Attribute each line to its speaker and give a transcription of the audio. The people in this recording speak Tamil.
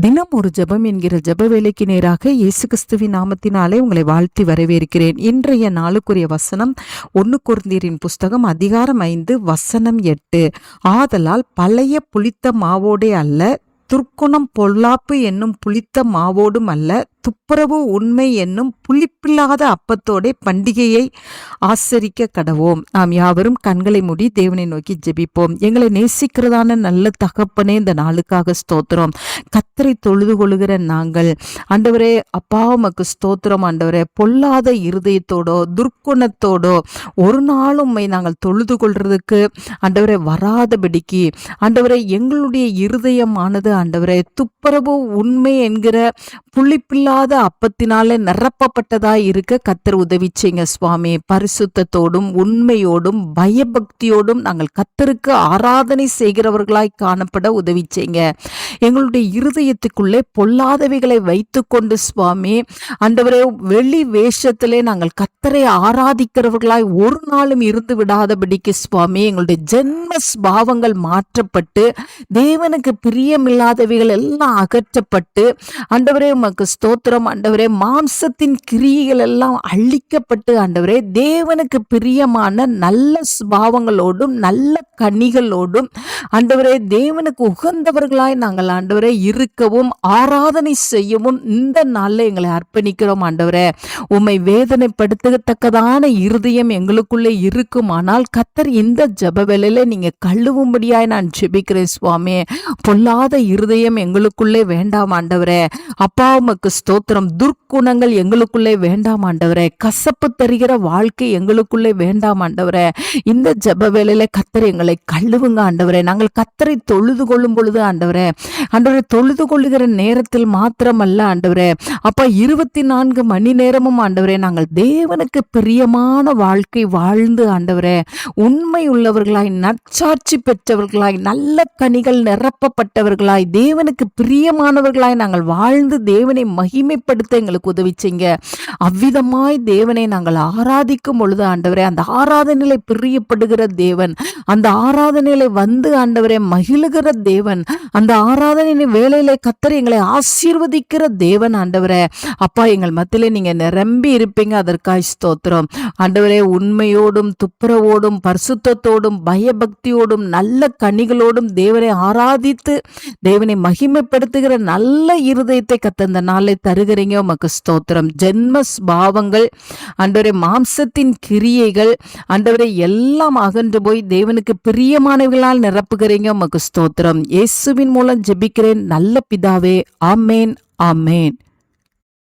Speaker 1: தினம் ஒரு ஜெபம் என்கிற ஜெப வேலைக்கு நேராக இயேசு கிறிஸ்துவின் நாமத்தினாலே உங்களை வாழ்த்தி வரவேற்கிறேன். இன்றைய நாளுக்குரிய வசனம் 1 கொரிந்தியரின் புஸ்தகம் அதிகாரம் 5 வசனம் 8. ஆதலால் பழைய புளித்த மாவோடே அல்ல, துர்க்குணம் பொல்லாப்பு என்னும் புளித்த மாவோடும் அல்ல, துப்புரவு உண்மை என்னும் புளிப்பில்லாத அப்பத்தோட பண்டிகையை ஆசரிக்க கடவோம். நாம் யாவரும் கண்களை மூடி தேவனை நோக்கி ஜெபிப்போம். எங்களை நேசிக்கிறதான நல்ல தகப்பனே, இந்த நாளுக்காக ஸ்தோத்திரம். கர்த்தரை தொழுது கொள்ளுகிற நாங்கள் ஆண்டவரே, அப்பா உமக்கு ஸ்தோத்திரம் ஆண்டவரே. பொல்லாத இருதயத்தோடோ துர்க்குணத்தோடோ ஒரு நாளும் உம்மை நாங்கள் தொழுது கொள்றதுக்கு ஆண்டவரே வராதபடிக்கு ஆண்டவரே, எங்களுடைய இருதயமானது ஆண்டவரே துப்புரவு உண்மை என்கிற புளிப்பில்லாத அப்பத்தினால நிரப்பப்பட்டதாய் இருக்க கர்த்தர் உதவி செய்யுங்க சுவாமி. பரிசுத்தத்தோடும் உண்மையோடும் பயபக்தியோடும் நாங்கள் கர்த்தருக்கு ஆராதனை செய்கிறவர்களாய் காணப்பட உதவி செய்யுங்க. எங்களுடைய இருதயத்துக்குள்ளே பொல்லாதவைகளை வைத்து கொண்டு சுவாமி ஆண்டவரே, வெளி வேஷத்திலே நாங்கள் கர்த்தரை ஆராதிக்கிறவர்களாய் ஒரு நாளும் இருந்து விடாதபடிக்கு சுவாமி, எங்களுடைய ஜென்ம ஸ்பாவங்கள் மாற்றப்பட்டு தேவனுக்கு பிரியமில்லாதவைகள் எல்லாம் அகற்றப்பட்டு ஆண்டவரே உமக்கு ஸ்தோத்திரம் ஆண்டவரே, மாம்சத்தின் கிரியைகள் எல்லாம் அழிக்கப்பட்டு ஆண்டவரே, தேவனுக்கு பிரியமான நல்ல ஸ்பாவங்களோடும் நல்ல கனிகளோடும் ஆண்டவரே, தேவனுக்கு உகந்தவர்களாய் நாங்கள் ஆண்டவரே இருக்கவும் ஆராதனை செய்யவும் இந்த நாளில் எங்களை அர்ப்பணிக்கிறோம் ஆண்டவரே. உம்மை வேதனைப்படுத்தத்தக்கதான இருதயம் எங்களுக்குள்ளே இருக்குமானால் கர்த்தர் இந்த ஜெப வேளையில நீங்க கழுவும்படியாய் நான் ஜெபிக்கிறேன் சுவாமி. பொல்லாத இருதயம் எங்களுக்குள்ளே வேண்டாம் ஆண்டவரே. அப்பா உமக்கு ஸ்தோத்திரம். துர்க்குணங்கள் எங்களுக்குள்ளே வேண்டாம் ஆண்டவரே. கசப்பு தருகிற வாழ்க்கை எங்களுக்குள்ளே வேண்டாம் ஆண்டவரே. இந்த ஜெப வேளையில கர்த்தர் எங்களை கழுவுங்க ஆண்டவரே. நாங்கள் கர்த்தரை தொழுது கொள்ளும் பொழுது ஆண்டவரே, ஆண்டவரே தொழுது கொள்ளுகிற நேரத்தில் மாத்திரமல்ல ஆண்டவரே, அப்பா 24 மணி நேரமும் ஆண்டவரே நாங்கள் தேவனுக்கு பிரியமான வாழ்க்கை வாழ்ந்து ஆண்டவரே, உண்மை உள்ளவர்களாய் நற்சாட்சி பெற்றவர்களாய் நல்ல கனிகள் நிரப்பப்பட்டவர்களாய் தேவனுக்கு பிரியமானவர்களாய் நாங்கள் வாழ்ந்து தேவனை மகிமைப்படுத்த எங்களுக்கு உதவி செய்யுங்க. அவ்விதமாய் தேவனை நாங்கள் ஆராதிக்கும் பொழுது ஆண்டவரே, அந்த ஆராதனையில பிரியப்படுகிற தேவன், அந்த ஆராதனையில வந்து ஆண்டவரே மகிழுகிற தேவன், அந்த ஆராதனை வேளையில கர்த்தர் எங்களை ஆசீர்வதிக்கிற தேவன் ஆண்டவரே. அப்பா, எங்கள் மத்தியிலே நீங்க நிரம்பி இருப்பீங்க, அதற்காய் ஸ்தோத்திரம் ஆண்டவரே. உண்மையோடும் துப்புரவோடும் பரிசுத்தத்தோடும் பயபக்தியோடும் நல்ல கனிகளோடும் தேவனை ஆராதித்து தேவனை மகிமைப்படுத்துகிற நல்ல இருதயத்தை கர்த்தர் இந்த நாளை தருகிறீங்க, உமக்கு ஸ்தோத்திரம். ஜென்ம பாவங்கள் ஆண்டவரே, மாம்சத்தின் கிரியைகள் ஆண்டவரே எல்லாம் அகன்று போய் தேவனுக்கு பிரியமானவர்களால் நிரப்புகிறீங்க, உமக்கு ஸ்தோத்திரம். இயேசுவின் மூலம் ஜெபிக்கிறேன் நல்ல பிதாவே. ஆமேன், ஆமேன்.